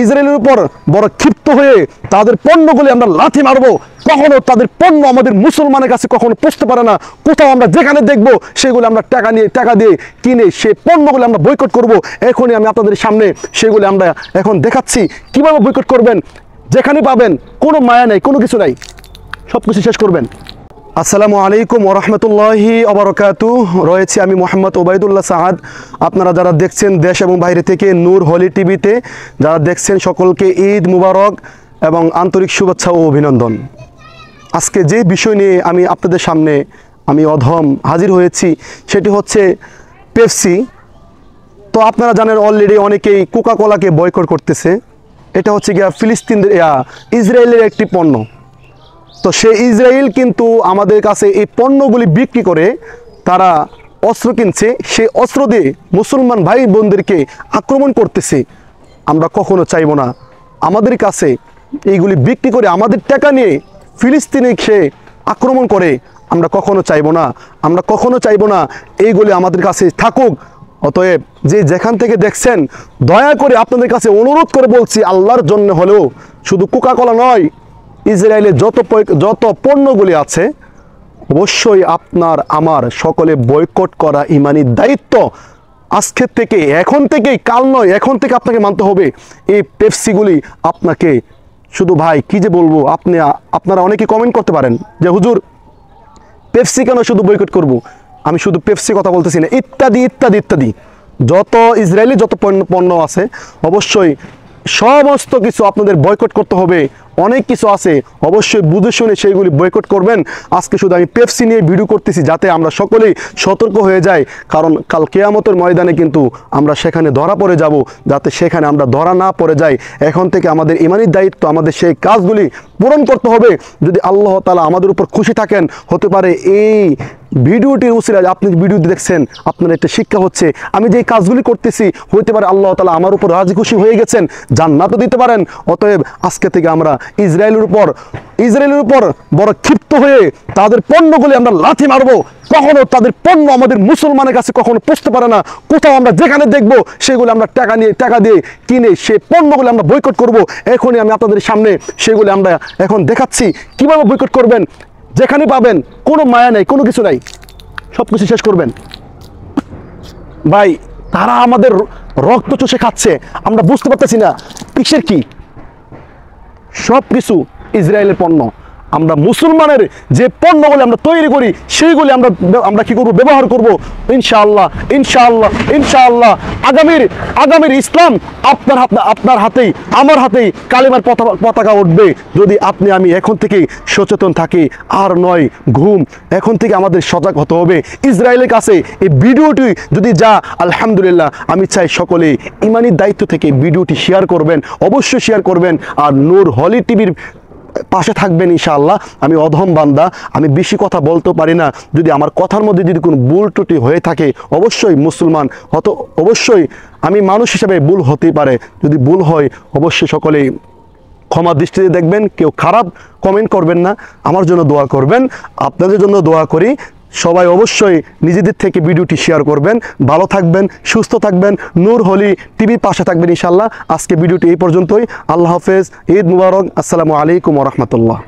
ইসরায়েলের উপর বড় ক্ষিপ্ত হয়ে তাদের পণ্যগুলি আমরা লাথি মারবো, কখনো তাদের পণ্য আমাদের মুসলমানের কাছে কখনো পৌঁছতে পারে না। কোথাও আমরা যেখানে দেখবো সেগুলো আমরা টাকা দিয়ে কিনে সেই পণ্যগুলো আমরা বয়কট করব। এখনই আমি আপনাদের সামনে সেগুলো আমরা এখন দেখাচ্ছি কিভাবে বয়কট করবেন। যেখানে পাবেন কোনো মায়া নেই, কোনো কিছু নাই, সব কিছু শেষ করবেন। আসসালামু আলাইকুম ওয়া রাহমাতুল্লাহি ওয়া বারাকাতুহু। রয়েছে আমি মোহাম্মদ ওবায়দুল্লাহ সাহাদ। আপনারা যারা দেখছেন দেশ এবং বাইরে থেকে নূর হলি টিভিতে যারা দেখছেন সকলকে ঈদ মুবারক এবং আন্তরিক শুভেচ্ছা ও অভিনন্দন। আজকে যে বিষয় নিয়ে আমি আপনাদের সামনে আমি অধম হাজির হয়েছি সেটি হচ্ছে পেপসি। তো আপনারা জানেন অলরেডি অনেকেই কোকা কোলাকে বয়কট করতেছে। এটা হচ্ছে গিয়া ইসরায়েলের একটি পণ্য। তো সে ইসরায়েল কিন্তু আমাদের কাছে এই পণ্যগুলি বিক্রি করে তারা অস্ত্র কিনছে, সে অস্ত্র দিয়ে মুসলমান ভাই বোনদেরকে আক্রমণ করতেছে। আমরা কখনো চাইব না আমাদের কাছে এইগুলি বিক্রি করে আমাদের টাকা নিয়ে ফিলিস্তিনে সে আক্রমণ করে। আমরা কখনো চাইব না, আমরা কখনো চাইব না এইগুলি আমাদের কাছে থাকুক। অতএব যে যেখান থেকে দেখছেন দয়া করে আপনাদের কাছে অনুরোধ করে বলছি, আল্লাহর জন্য হলেও শুধু কোকা কোলা নয়, ইসরায়েলের যত পণ্যগুলি আছে অবশ্যই আপনার আমার সকলে বয়কট করা ইমানি দায়িত্ব। আজকের থেকে, এখন থেকেই, কাল নয়, এখন থেকে আপনাকে মানতে হবে। এই পেপসিগুলি আপনাকে শুধু ভাই কি যে বলবো, আপনারা অনেকে কমেন্ট করতে পারেন যে হুজুর পেপসি কেন শুধু বয়কট করব। আমি শুধু পেপসি কথা বলতেছি না, ইত্যাদি ইত্যাদি ইত্যাদি যত ইসরায়েলি যত পণ্য আছে অবশ্যই সমস্ত কিছু আপনাদের বয়কট করতে হবে। অনেক কিছু আছে, অবশ্যই বুঝে শুনে সেইগুলি বয়কট করবেন। আজকে শুধু আমি পেপসি নিয়ে ভিডিও করতেছি যাতে আমরা সকলেই সতর্ক হয়ে যাই, কারণ কাল কিয়ামতের ময়দানে কিন্তু আমরা সেখানে ধরা পড়ে যাব। যাতে সেখানে আমরা ধরা না পড়ে যাই, এখন থেকে আমাদের ইমানি দায়িত্ব, আমাদের সেই কাজগুলি পূরণ করতে হবে। যদি আল্লাহ তাআলা আমাদের উপর খুশি থাকেন, হতে পারে এই ভিডিওটির উসিলায় আপনি ভিডিওটি দেখছেন, আপনার একটা শিক্ষা হচ্ছে আমি যে কাজগুলি করতেছি হতে পারে আল্লাহ তাআলা আমার উপর রাজি খুশি হয়ে গেছেন, জান্নাতও দিতে পারেন। অতএব আজকে থেকে আমরা ইসরায়েলের উপর বড় ক্ষিপ্ত হয়ে তাদের পণ্যগুলি আমরা লাথি মারবো, কখনো তাদের পণ্য আমাদের মুসলমানের কাছে কখনো পৌঁছতে পারে না। কোথাও আমরা যেখানে দেখবো সেগুলো আমরা টাকা দিয়ে কিনে সেই পণ্যগুলো আমরা বয়কট করব। এখনই আমি আপনাদের সামনে সেগুলি আমরা এখন দেখাচ্ছি কিভাবে বয়কট করবেন। যেখানে পাবেন কোনো মায়া নেই, কোনো কিছু নাই, সব কিছু শেষ করবেন। ভাই তারা আমাদের রক্ত চষে খাচ্ছে, আমরা বুঝতে পারতেছি না কিসের কি। সব কিছু ইসরায়েলের পণ্য। আমরা মুসলমানের যে পণ্যগুলি আমরা তৈরি করি সেইগুলি আমরা কি করব, ব্যবহার করব। ইনশাআল্লাহ ইনশাআল্লাহ ইনশাআল্লাহ আগামীর ইসলাম আপনার হাতেই আমার হাতেই কালিমার পতাকা উঠবে, যদি আপনি আমি এখন থেকে সচেতন থাকি। আর নয় ঘুম, এখন থেকে আমাদের সজাগ হতে হবে। ইসরায়েলের কাছে এই ভিডিওটি যদি আলহামদুলিল্লাহ, আমি চাই সকলে ইমানি দায়িত্ব থেকে ভিডিওটি শেয়ার করবেন, অবশ্যই শেয়ার করবেন। আর নূর হলি টিভির পাশে থাকবেন ইনশাআল্লাহ। আমি অধম বান্দা, আমি বেশি কথা বলতে পারি না। যদি আমার কথার মধ্যে যদি কোনো ভুল ত্রুটি হয়ে থাকে অবশ্যই মুসলমান অবশ্যই আমি মানুষ হিসেবে ভুল হতেই পারে। যদি ভুল হয় অবশ্যই সকলেই ক্ষমা দৃষ্টিতে দেখবেন। কেউ খারাপ কমেন্ট করবেন না, আমার জন্য দোয়া করবেন, আপনাদের জন্য দোয়া করি। সবাই অবশ্যই নিজেদের থেকে ভিডিওটি শেয়ার করবেন। ভালো থাকবেন, সুস্থ থাকবেন, নূর হলি টিভির পাশে থাকবেন ইনশাআল্লাহ। আজকে ভিডিওটি এই পর্যন্তই। আল্লাহ হাফেজ, ঈদ মুবারক, আসসালামু আলাইকুম ওয়া রাহমাতুল্লাহ।